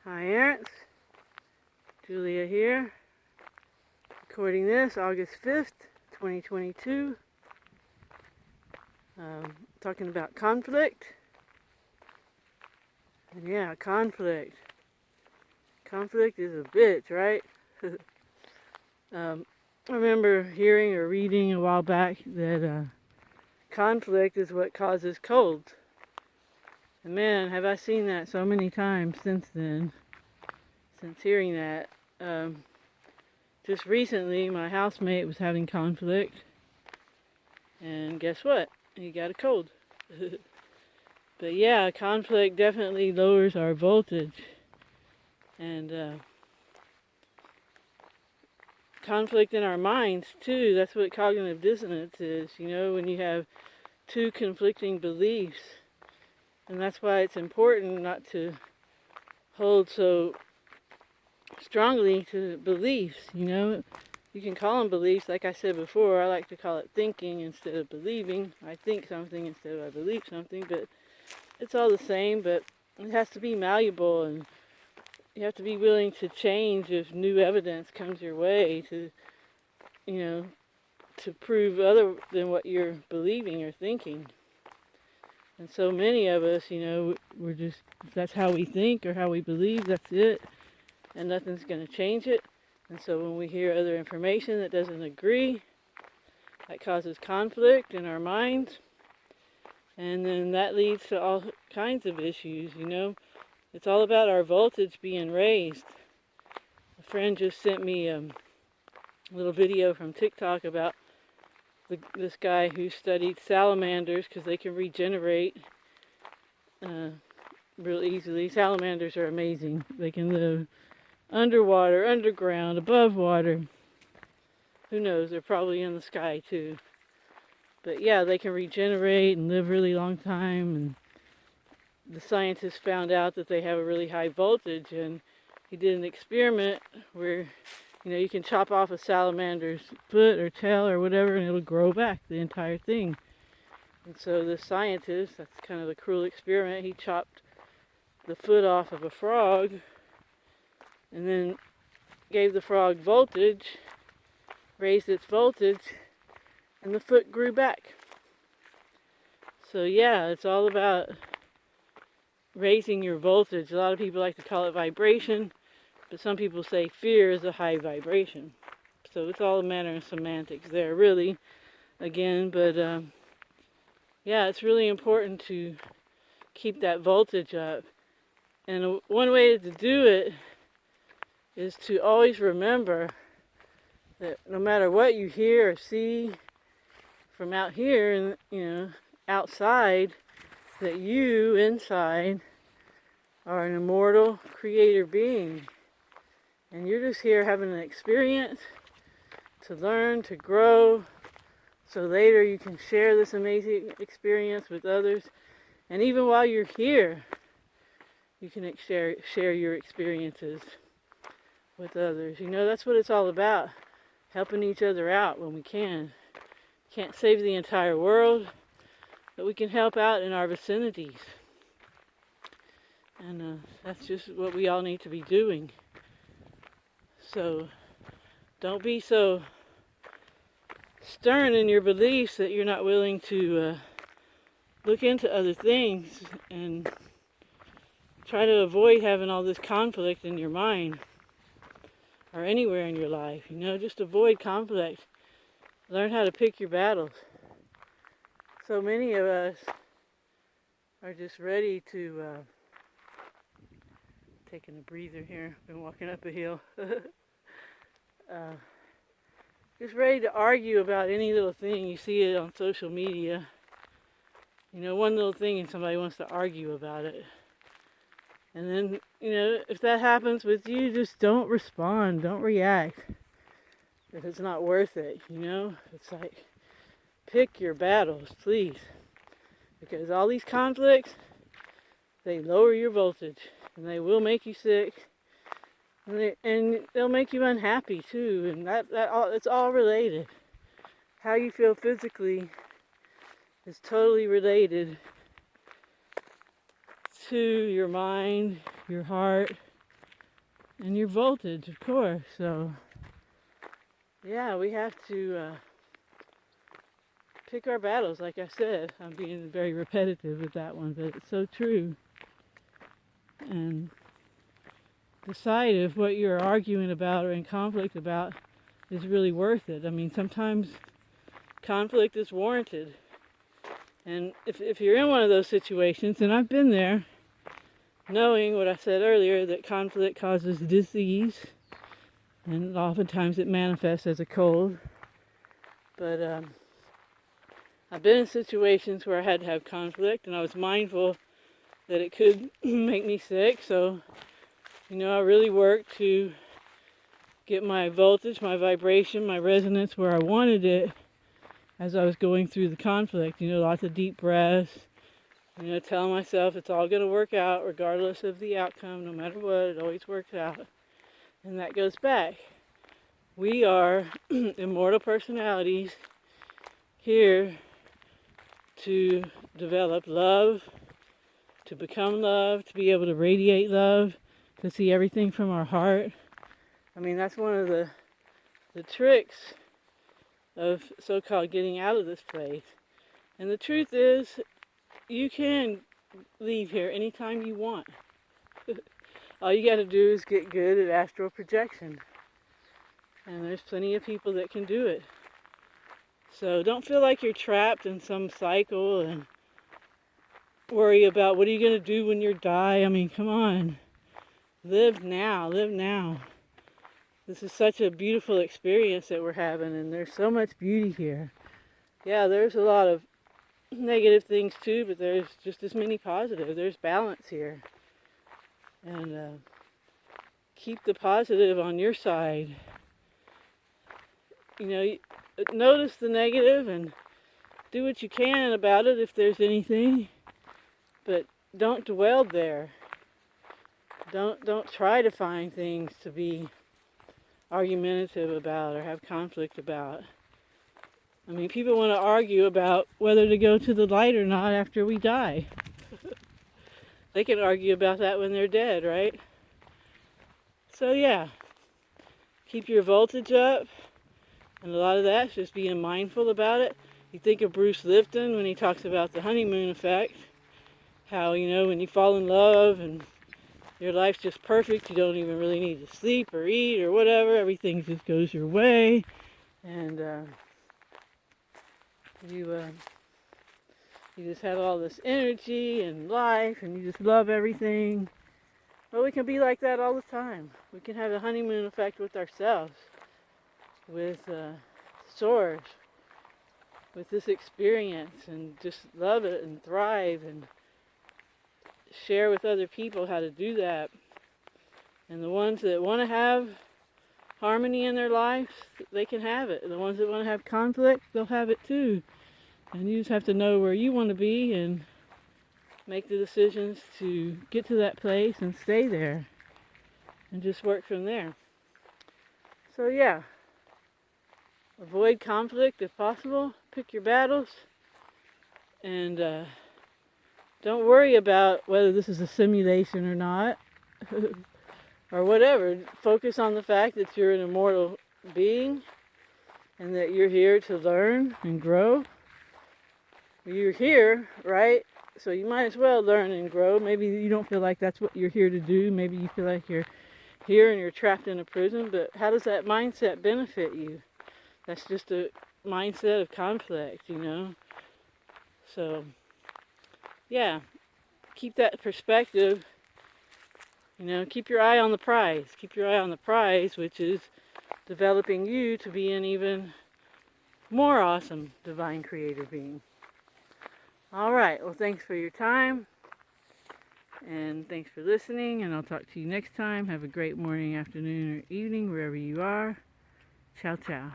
Hi, Ernst. Julia here. Recording this August 5th, 2022. Talking about conflict. And yeah, conflict. Conflict is a bitch, right? I remember hearing or reading a while back that conflict is what causes colds. And man, have I seen that so many times since then, since hearing that. Just recently, my housemate was having conflict, and guess what? He got a cold. But yeah, conflict definitely lowers our voltage, and conflict in our minds too. That's what cognitive dissonance is, when you have two conflicting beliefs. And that's why it's important not to hold so strongly to beliefs, You can call them beliefs, like I said before. I like to call it thinking instead of believing. I think something instead of I believe something, but it's all the same. But it has to be malleable, and you have to be willing to change if new evidence comes your way to prove other than what you're believing or thinking. And so many of us, we're just, that's how we think or how we believe, that's it, and nothing's going to change it. And so when we hear other information that doesn't agree, that causes conflict in our minds, and then that leads to all kinds of issues, It's all about our voltage being raised. A friend just sent me a little video from TikTok about this guy who studied salamanders because they can regenerate real easily. Salamanders are amazing. They can live underwater, underground, above water. Who knows? They're probably in the sky too. But yeah, they can regenerate and live really long time. And the scientists found out that they have a really high voltage, and he did an experiment where you can chop off a salamander's foot or tail or whatever, and it'll grow back, the entire thing. And so the scientist, that's kind of a cruel experiment, he chopped the foot off of a frog and then gave the frog voltage, raised its voltage, and the foot grew back. So yeah, it's all about raising your voltage. A lot of people like to call it vibration, but some people say fear is a high vibration. So it's all a matter of semantics there, really, again. But yeah, it's really important to keep that voltage up. And one way to do it is to always remember that no matter what you hear or see from out here and, outside, that you, inside, are an immortal creator being. And you're just here having an experience to learn, to grow, so later you can share this amazing experience with others. And even while you're here, you can share your experiences with others. That's what it's all about, helping each other out when we can. Can't save the entire world, but we can help out in our vicinities. And that's just what we all need to be doing. So don't be so stern in your beliefs that you're not willing to look into other things and try to avoid having all this conflict in your mind or anywhere in your life. Just avoid conflict. Learn how to pick your battles. So many of us are just ready to taking a breather here. Been walking up a hill. Just ready to argue about any little thing. You see it on social media. One little thing and somebody wants to argue about it. And then, if that happens with you, just don't respond. Don't react. If it's not worth it, It's like, pick your battles, please. Because all these conflicts, they lower your voltage. And they will make you sick. And they'll make you unhappy, too. And it's all related. How you feel physically is totally related to your mind, your heart, and your voltage, of course. So, yeah, we have to pick our battles, like I said. I'm being very repetitive with that one, but it's so true. And decide if what you're arguing about or in conflict about is really worth it. I mean, sometimes conflict is warranted. And if you're in one of those situations, and I've been there, knowing what I said earlier, that conflict causes disease, and oftentimes it manifests as a cold. But I've been in situations where I had to have conflict, and I was mindful that it could make me sick. So, I really worked to get my voltage, my vibration, my resonance where I wanted it as I was going through the conflict. Lots of deep breaths, telling myself it's all going to work out regardless of the outcome, no matter what, it always works out. And that goes back. We are immortal personalities here to develop love, to become love, to be able to radiate love, to see everything from our heart. I mean, that's one of the tricks of so-called getting out of this place. And the truth is, you can leave here anytime you want. All you got to do is get good at astral projection. And there's plenty of people that can do it. So don't feel like you're trapped in some cycle and worry about what are you going to do when you die. I mean, come on. Live now. Live now. This is such a beautiful experience that we're having, and there's so much beauty here. Yeah, there's a lot of negative things too, but there's just as many positive. There's balance here. And keep the positive on your side. Notice the negative and do what you can about it if there's anything, but don't dwell there. Don't try to find things to be argumentative about or have conflict about. I mean, people want to argue about whether to go to the light or not after we die. They can argue about that when they're dead, right? So yeah, keep your voltage up, and a lot of that's just being mindful about it. You think of Bruce Lipton when he talks about the honeymoon effect, how, when you fall in love and your life's just perfect, you don't even really need to sleep or eat or whatever, everything just goes your way, and you just have all this energy and life, and you just love everything. Well, we can be like that all the time. We can have a honeymoon effect with ourselves, with Source, with this experience, and just love it and thrive and share with other people how to do that. And the ones that want to have harmony in their lives, they can have it. And the ones that want to have conflict, they'll have it too. And you just have to know where you want to be and make the decisions to get to that place and stay there and just work from there. So yeah, avoid conflict if possible. Pick your battles, and don't worry about whether this is a simulation or not or whatever. Focus on the fact that you're an immortal being and that you're here to learn and grow. You're here, right? So you might as well learn and grow. Maybe you don't feel like that's what you're here to do. Maybe you feel like you're here and you're trapped in a prison. But how does that mindset benefit you? That's just a mindset of conflict, So, yeah, keep that perspective. Keep your eye on the prize. Keep your eye on the prize, which is developing you to be an even more awesome divine creator being. All right, well, thanks for your time, and thanks for listening, and I'll talk to you next time. Have a great morning, afternoon, or evening, wherever you are. Ciao, ciao.